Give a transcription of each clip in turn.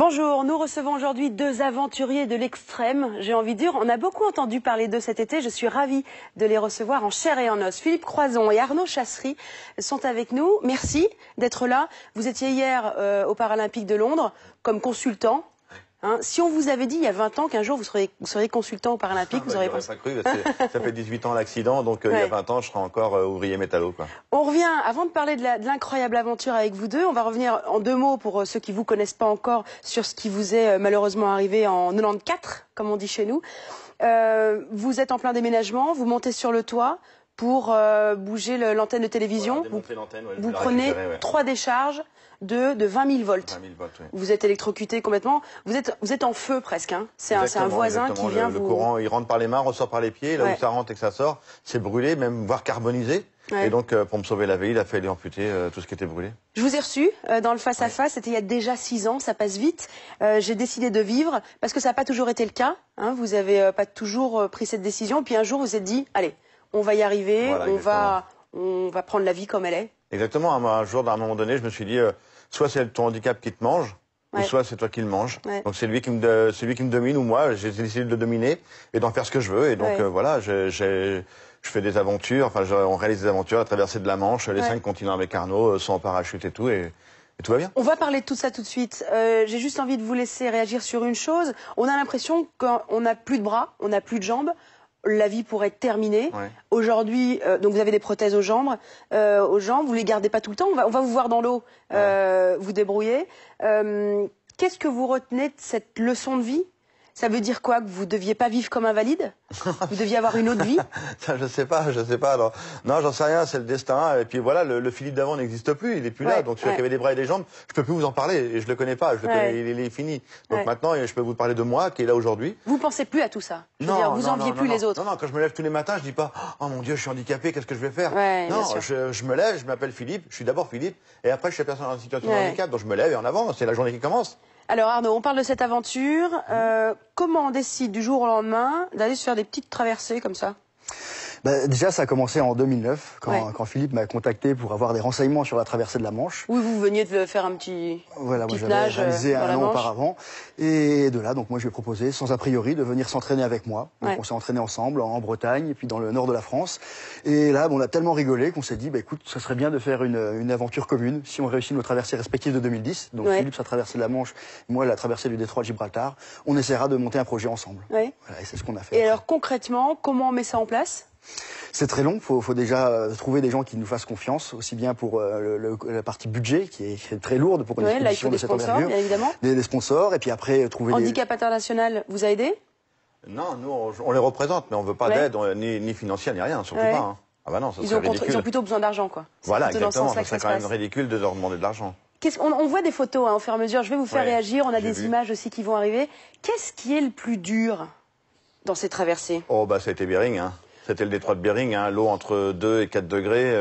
Bonjour, nous recevons aujourd'hui deux aventuriers de l'extrême, j'ai envie de dire. On a beaucoup entendu parler d'eux cet été, je suis ravie de les recevoir en chair et en os. Philippe Croison et Arnaud Chasserie sont avec nous. Merci d'être là. Vous étiez hier aux Paralympiques de Londres comme consultant. Hein, si on vous avait dit il y a 20 ans qu'un jour vous seriez consultant aux Paralympiques, vous auriez pensé... pas cru, ça fait 18 ans l'accident, donc il y a 20 ans je serai encore ouvrier métallo, quoi. On revient, avant de parler de l'incroyable aventure avec vous deux, on va revenir en deux mots pour ceux qui ne vous connaissent pas encore sur ce qui vous est malheureusement arrivé en 94, comme on dit chez nous. Vous êtes en plein déménagement, vous montez sur le toit pour bouger l'antenne de télévision. Vous prenez 3 décharges de 20 000 volts. 20 000 volts, oui. Vous êtes électrocuté complètement. Vous êtes en feu presque. Hein. C'est un voisin qui vient le courant, il rentre par les mains, ressort par les pieds. Là où ça rentre et que ça sort, c'est brûlé, même voire carbonisé. Et donc, pour me sauver la vie, il a fallu amputer tout ce qui était brûlé. Je vous ai reçu dans le face-à-face, c'était il y a déjà 6 ans, ça passe vite. J'ai décidé de vivre, parce que ça n'a pas toujours été le cas. Hein, vous n'avez pas toujours pris cette décision. Puis un jour, vous vous êtes dit, allez, on va y arriver, voilà, on va prendre la vie comme elle est. Exactement. Un jour, à un moment donné, je me suis dit, soit c'est ton handicap qui te mange, ou soit c'est toi qui le manges. Donc c'est lui qui me domine, ou moi, j'ai décidé de le dominer et d'en faire ce que je veux. Et donc voilà, je fais des aventures, enfin on réalise des aventures, la traversée de la Manche, les 5 continents avec Arnaud, sans parachute et tout, et tout va bien. On va parler de tout ça tout de suite. J'ai juste envie de vous laisser réagir sur une chose. On a l'impression qu'on n'a plus de bras, on n'a plus de jambes. La vie pourrait être terminée. Aujourd'hui, donc vous avez des prothèses aux jambes, vous les gardez pas tout le temps. On va vous voir dans l'eau, vous débrouiller. Qu'est-ce que vous retenez de cette leçon de vie? Ça veut dire quoi? Que vous deviez pas vivre comme invalide? Vous deviez avoir une autre vie? Ça, je sais pas. Alors, non, j'en sais rien, c'est le destin. Et puis voilà, le Philippe d'avant n'existe plus, il est plus là. Donc celui qui avait des bras et des jambes, je peux plus vous en parler. Et je le connais pas, je le connais, il est fini. Donc maintenant, je peux vous parler de moi, qui est là aujourd'hui. Vous pensez plus à tout ça? Je veux dire, vous enviez plus les autres? Non, quand je me lève tous les matins, je dis pas, oh mon Dieu, je suis handicapé, qu'est-ce que je vais faire? Non, je me lève, je m'appelle Philippe, je suis d'abord Philippe, et après je suis personne en situation de handicap, donc je me lève et en avant, c'est la journée qui commence. Alors Arnaud, on parle de cette aventure. Comment on décide du jour au lendemain d'aller se faire des petites traversées comme ça? Déjà, ça a commencé en 2009, quand Philippe m'a contacté pour avoir des renseignements sur la traversée de la Manche. Oui, vous veniez de faire un petit moi j'avais réalisé un an auparavant. Et de là, donc moi je lui ai proposé, sans a priori, de venir s'entraîner avec moi. Donc on s'est entraîné ensemble en Bretagne et puis dans le nord de la France. Et là, on a tellement rigolé qu'on s'est dit, écoute, ça serait bien de faire une aventure commune si on réussit nos traversées respectives de 2010. Donc Philippe, sa traversée de la Manche, moi la traversée du détroit de Gibraltar. On essaiera de monter un projet ensemble. Voilà, et c'est ce qu'on a fait. Et alors concrètement, comment on met ça en place? C'est très long, faut déjà trouver des gens qui nous fassent confiance, aussi bien pour la partie budget, qui est très lourde pour une expédition de cette envergure, des sponsors, et puis après trouver Handicap International vous a aidé? Non, nous on les représente, mais on veut pas d'aide, ni financière, ni rien, surtout pas. Hein. Ah bah non, ça serait ridicule. Ils ont plutôt besoin d'argent, quoi. Voilà, exactement, ça serait quand même ridicule de leur demander de l'argent. On voit des photos au fur et à mesure, je vais vous faire réagir, on a des images aussi qui vont arriver. Qu'est-ce qui est le plus dur dans ces traversées? Oh bah ça a été Bering, hein. C'était le détroit de Bering, hein, l'eau entre 2 et 4 degrés,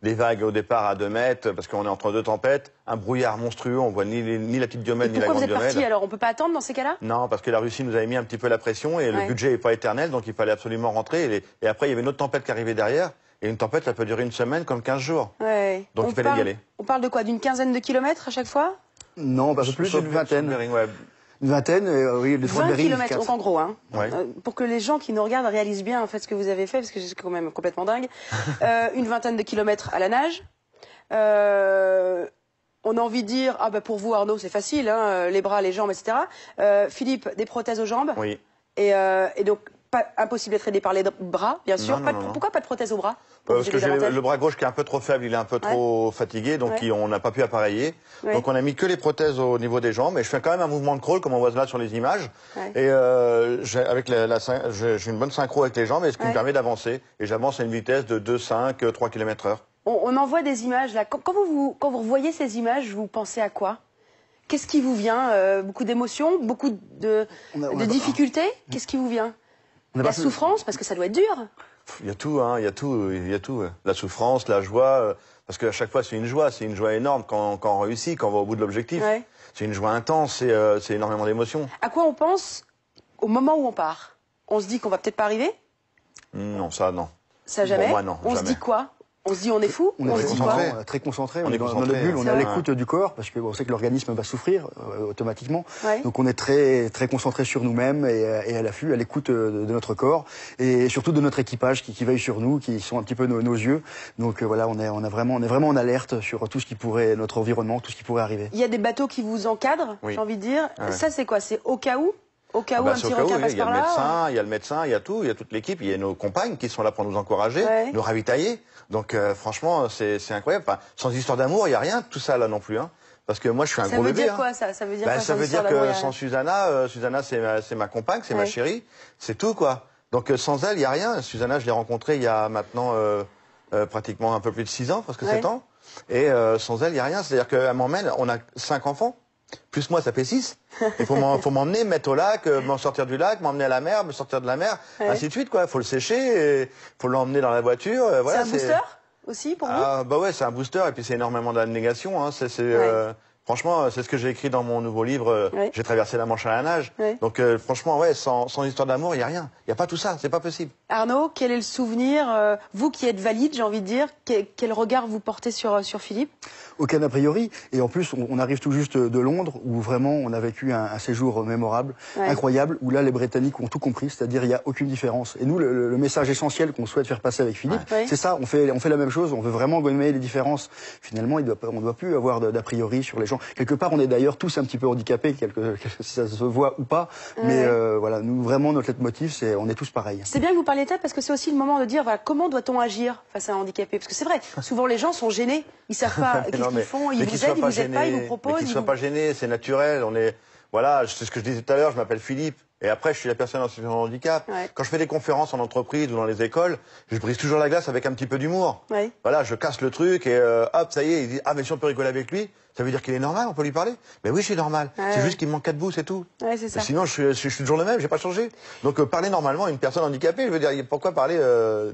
les vagues au départ à 2 mètres, parce qu'on est entre 2 tempêtes, un brouillard monstrueux, on voit ni la petite Diomède ni la grande Diomède. Pourquoi vous êtes parti alors? On peut pas attendre dans ces cas-là? Non, parce que la Russie nous avait mis un petit peu la pression et le budget n'est pas éternel, donc il fallait absolument rentrer. Et après, il y avait une autre tempête qui arrivait derrière, et une tempête, ça peut durer une semaine comme 15 jours. Donc il fallait y aller. On parle de quoi? D'une quinzaine de kilomètres à chaque fois? Non, plus d'une vingtaine. Une vingtaine, oui, le 20 km, donc en gros, hein, pour que les gens qui nous regardent réalisent bien en fait ce que vous avez fait, parce que c'est quand même complètement dingue. Une vingtaine de kilomètres à la nage. On a envie de dire, ah bah pour vous Arnaud c'est facile, hein, les bras, les jambes, etc. Philippe, des prothèses aux jambes. Oui. Et donc impossible d'être aidé par les bras, bien sûr. Pourquoi pas de prothèse aux bras? Parce que j'ai le bras gauche qui est un peu trop faible, il est un peu trop fatigué, donc on n'a pas pu appareiller. Donc on a mis que les prothèses au niveau des jambes, et je fais quand même un mouvement de crawl, comme on voit là sur les images. Et j'ai une bonne synchro avec les jambes, et ce qui me permet d'avancer. Et j'avance à une vitesse de 2, 5, 3 km/h. On en voit des images là. Quand vous revoyez ces images, vous pensez à quoi? Qu'est-ce qui vous vient? Beaucoup d'émotions, beaucoup de difficultés? Qu'est-ce qui vous vient? La souffrance, parce que ça doit être dur. Il y a tout, hein, il y a tout. La souffrance, la joie, parce qu'à chaque fois c'est une joie énorme quand on réussit, quand on va au bout de l'objectif. C'est une joie intense, c'est énormément d'émotions. À quoi on pense au moment où on part? On se dit qu'on va peut-être pas arriver? Non, ça non. Ça jamais? Bon, moi non, on jamais. Se dit quoi? On se dit on est fou, on se dit quoi? Très concentré, on est dans notre bulle, on est à l'écoute du corps parce qu'on sait que l'organisme va souffrir automatiquement. Ouais. Donc on est très concentré sur nous-mêmes et à l'affût, à l'écoute de notre corps et surtout de notre équipage qui veille sur nous, qui sont un petit peu nos yeux. Donc voilà, on est vraiment en alerte sur tout ce qui pourrait, notre environnement, tout ce qui pourrait arriver. Il y a des bateaux qui vous encadrent, j'ai envie de dire. Ouais. Ça c'est quoi? C'est au cas où? Au cas où un petit requin passe par là. Il y a le médecin, il y a tout, il y a toute l'équipe, il y a nos compagnes qui sont là pour nous encourager, nous ravitailler. Donc franchement, c'est incroyable. Enfin, sans histoire d'amour, il n'y a rien de tout ça là non plus. Hein. Parce que moi, je suis un gros bébé. Ça veut dire quoi ça? Ça veut dire, ça veut dire que sans Susanna, Susanna c'est ma compagne, c'est ma chérie, c'est tout quoi. Donc sans elle, il n'y a rien. Susanna, je l'ai rencontrée il y a maintenant pratiquement un peu plus de 6 ans, presque 7 ans. Et sans elle, il n'y a rien. C'est-à-dire qu'elle m'emmène, on a 5 enfants. Plus moi, ça fait 6. Il faut m'emmener, me mettre au lac, m'en sortir du lac, m'emmener à la mer, me sortir de la mer, ainsi de suite, quoi. Faut le sécher, il faut l'emmener dans la voiture. Voilà, c'est un booster aussi pour vous? Bah ouais, c'est un booster et puis c'est énormément d'abnégation. Hein. Franchement, c'est ce que j'ai écrit dans mon nouveau livre. J'ai traversé la Manche à la nage. Donc franchement, ouais, sans histoire d'amour, il y a rien. Il y a pas tout ça, c'est pas possible. Arnaud, quel est le souvenir, vous qui êtes valide, j'ai envie de dire, quel regard vous portez sur Philippe? Aucun a priori. Et en plus, on arrive tout juste de Londres, où vraiment on a vécu un séjour mémorable, incroyable, où là, les Britanniques ont tout compris, c'est-à-dire il n'y a aucune différence. Et nous, le message essentiel qu'on souhaite faire passer avec Philippe, c'est ça, on fait la même chose, on veut vraiment gommer les différences. Finalement, on ne doit plus avoir d'a priori sur les gens. Quelque part, on est d'ailleurs tous un petit peu handicapés, si ça se voit ou pas. Mais voilà, nous, vraiment, notre leitmotiv, c'est on est tous pareils. C'est bien que vous parliez de ça, parce que c'est aussi le moment de dire, voilà, comment doit-on agir face à un handicapé? Parce que c'est vrai, souvent les gens sont gênés, ils savent pas qu'est-ce qu'ils font, ils vous aident, ils vous aident pas, ils vous proposent. Qu'ils ne soient pas gênés, c'est naturel. Voilà, c'est ce que je disais tout à l'heure, je m'appelle Philippe. Et après, je suis la personne en situation de handicap. Quand je fais des conférences en entreprise ou dans les écoles, je brise toujours la glace avec un petit peu d'humour. Voilà, je casse le truc et hop, ça y est, il dit, ah mais si on peut rigoler avec lui, ça veut dire qu'il est normal, on peut lui parler? Mais oui, je suis normal. C'est juste qu'il me manque 4 bouts, c'est tout. C'est ça. Sinon, je suis toujours le même, j'ai pas changé. Donc parler normalement à une personne handicapée, je veux dire, pourquoi parler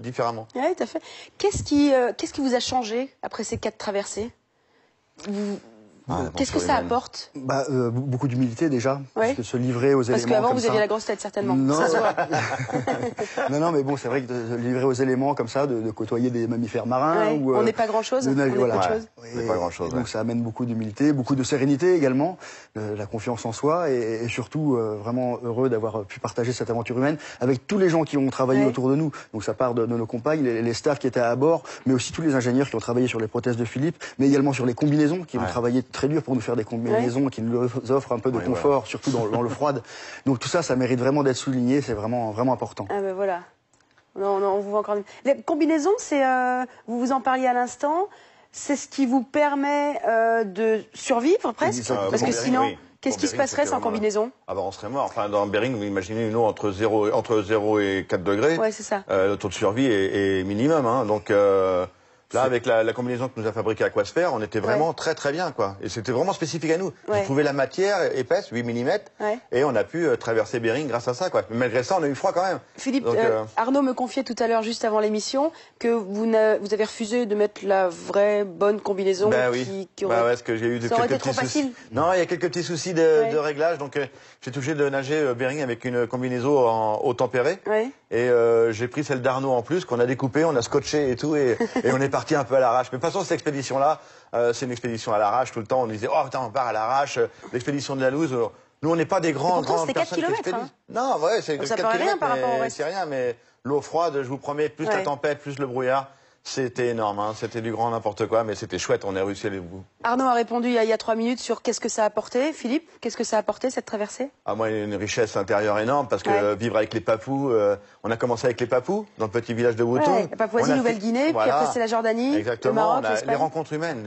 différemment? Oui, tout à fait. Qu'est-ce qui vous a changé après ces 4 traversées? Qu'est-ce que ça apporte? Beaucoup d'humilité déjà, parce que se livrer aux éléments. Parce qu'avant vous aviez la grosse tête certainement. Non, non, mais bon, c'est vrai que de se livrer aux éléments comme ça, de côtoyer des mammifères marins. On n'est pas grand-chose. On n'est pas grand-chose. Donc ça amène beaucoup d'humilité, beaucoup de sérénité également, la confiance en soi et surtout vraiment heureux d'avoir pu partager cette aventure humaine avec tous les gens qui ont travaillé autour de nous. Donc ça part de nos compagnes, les staffs qui étaient à bord, mais aussi tous les ingénieurs qui ont travaillé sur les prothèses de Philippe, mais également sur les combinaisons qui ont travaillé très dur pour nous faire des combinaisons qui nous offrent un peu de confort, surtout dans le froid. Donc tout ça, ça mérite vraiment d'être souligné, c'est vraiment important. Ah ben voilà. Non, on vous voit encore. Les combinaisons, c'est, vous en parliez à l'instant, c'est ce qui vous permet de survivre presque, parce que sinon, qu'est-ce qui se passerait sans combinaison? Ah ben on serait mort. Enfin, dans Bering, vous imaginez une eau entre 0 et 4 degrés. Ouais, c'est ça. Le taux de survie est minimum, hein, donc. Là, avec la combinaison que nous a fabriquée Aquasphere, on était vraiment très bien, quoi. Et c'était vraiment spécifique à nous. J'ai trouvé la matière épaisse, 8 mm, et on a pu traverser Bering grâce à ça, quoi. Mais malgré ça, on a eu froid quand même. Philippe, Arnaud me confiait tout à l'heure, juste avant l'émission, que vous avez refusé de mettre la vraie bonne combinaison qui aurait... parce que j'ai eu quelques petits soucis. Non, il y a quelques petits soucis de réglage, donc j'ai touché de nager Bering avec une combinaison en eau tempérée. Et j'ai pris celle d'Arnaud en plus, qu'on a découpée, on a scotché et tout, et on est parti un peu à l'arrache. Mais de toute façon, cette expédition-là, c'est une expédition à l'arrache tout le temps. On disait, oh putain, on part à l'arrache, l'expédition de la Louse. Nous, on n'est pas des grandes personnes 4 qui expédient. Non, c'est 4 km, c'est rien, mais l'eau froide, je vous promets, plus la tempête, plus le brouillard, c'était énorme, hein. C'était du grand n'importe quoi, mais c'était chouette, on est réussi à aller au bout. Arnaud a répondu il y a 3 minutes sur qu'est-ce que ça a apporté. Philippe, qu'est-ce que ça a apporté cette traversée? Moi, une richesse intérieure énorme, parce que vivre avec les Papous, on a commencé avec les Papous, dans le petit village de Wouton. La Papouasie, Nouvelle-Guinée, puis après c'est la Jordanie, le Maroc, les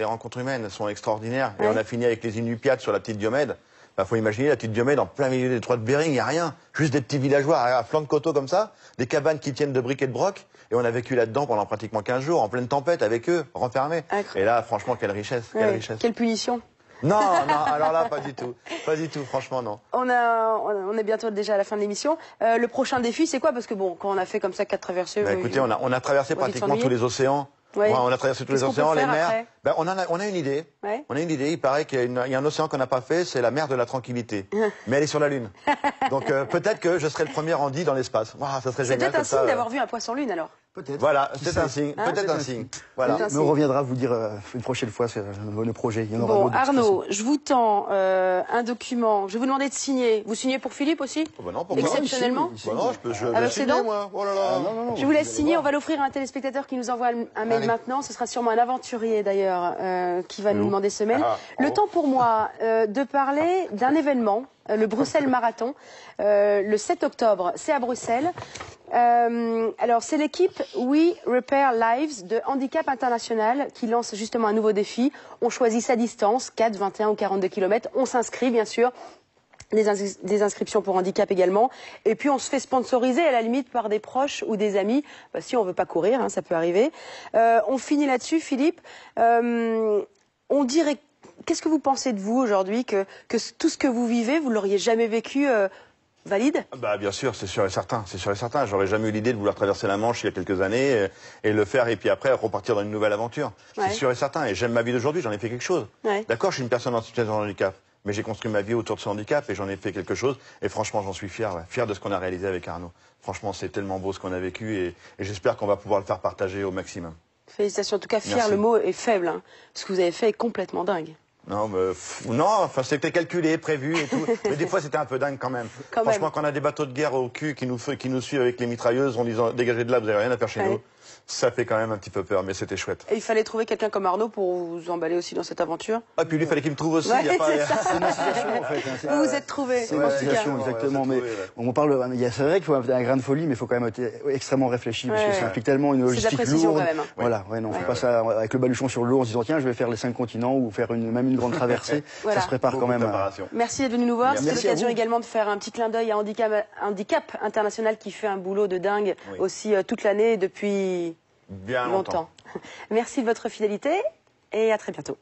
rencontres humaines sont extraordinaires. Et on a fini avec les Inupiats sur la petite Diomède. Faut imaginer la petite Diomède en plein milieu des détroits de Bering, il n'y a rien. Juste des petits villageois à flanc de coteau comme ça, des cabanes qui tiennent de briques et de broc. Et on a vécu là-dedans pendant pratiquement 15 jours, en pleine tempête, avec eux, renfermés. Et là, franchement, quelle richesse, quelle richesse. Quelle punition. Non, alors là, pas du tout. Pas du tout, franchement, non. On est bientôt déjà à la fin de l'émission. Le prochain défi, c'est quoi? Parce que bon, quand on a fait comme ça 4 traversées... écoutez, on a traversé pratiquement tous les océans. On a traversé tous les océans, les mers. On a une idée. On a une idée. Il paraît qu'il y a un océan qu'on n'a pas fait, c'est la mer de la tranquillité. Mais elle est sur la Lune. Donc peut-être que je serai le premier Andy dans l'espace. Ça serait génial. C'est peut-être un signe d'avoir vu un poisson lune alors. Peut-être. Voilà, c'est un signe. Hein, peut-être un signe. Voilà. Mais on reviendra vous dire une prochaine fois nos projets. Il y en aura bon, Arnaud, je vous tends un document. Je vais vous demander de signer. Vous signez pour Philippe aussi? Oh bah non, pour exceptionnellement. Bah non, je avec signer, ses dents. moi. Oh là là. Non, je vous laisse signer. On va l'offrir à un téléspectateur qui nous envoie un mail maintenant. Ce sera sûrement un aventurier d'ailleurs qui va nous demander ce mail. Le temps pour moi de parler d'un événement, le Bruxelles Marathon, le 7 octobre. C'est à Bruxelles. Alors, c'est l'équipe We Repair Lives de Handicap International qui lance justement un nouveau défi. On choisit sa distance, 4, 21 ou 42 km. On s'inscrit, bien sûr. Des inscriptions pour handicap également. Et puis, on se fait sponsoriser à la limite par des proches ou des amis. Bah, si on veut pas courir, hein, ça peut arriver. On finit là-dessus, Philippe. On dirait... Qu'est-ce que vous pensez de vous aujourd'hui que tout ce que vous vivez, vous l'auriez jamais vécu valide? Bah bien sûr, c'est sûr et certain, c'est sûr et certain. J'aurais jamais eu l'idée de vouloir traverser la Manche il y a quelques années et le faire et puis après repartir dans une nouvelle aventure. C'est sûr et certain. Et j'aime ma vie d'aujourd'hui, j'en ai fait quelque chose. D'accord, je suis une personne en situation de handicap, mais j'ai construit ma vie autour de ce handicap et j'en ai fait quelque chose. Et franchement, j'en suis fier, fier de ce qu'on a réalisé avec Arnaud. Franchement, c'est tellement beau ce qu'on a vécu et j'espère qu'on va pouvoir le faire partager au maximum. Félicitations. En tout cas, fier, le mot est faible. Hein. Ce que vous avez fait est complètement dingue. Non, non, enfin c'était calculé, prévu et tout. Mais des fois c'était un peu dingue quand même. Franchement, quand on a des bateaux de guerre au cul qui nous suivent avec les mitrailleuses en disant dégagez de là, vous n'avez rien à faire chez nous. Ça fait quand même un petit peu peur, mais c'était chouette. Et il fallait trouver quelqu'un comme Arnaud pour vous emballer aussi dans cette aventure. Ah, puis lui, il fallait qu'il me trouve aussi. Ouais, y a pas... C'est une association, en fait. Vous vous êtes trouvés. C'est une association, exactement. Mais on parle, c'est vrai qu'il faut un grain de folie, mais il faut quand même être extrêmement réfléchi, parce que ça implique tellement une logistique lourde. Quand même. Voilà, non, on fait pas ça avec le baluchon sur le dos en se disant tiens, je vais faire les 5 continents ou faire même une grande traversée. Ça se prépare quand même. Merci d'être venu nous voir. C'est l'occasion également de faire un petit clin d'œil à Handicap International qui fait un boulot de dingue aussi toute l'année depuis... Bien longtemps. Merci de votre fidélité et à très bientôt.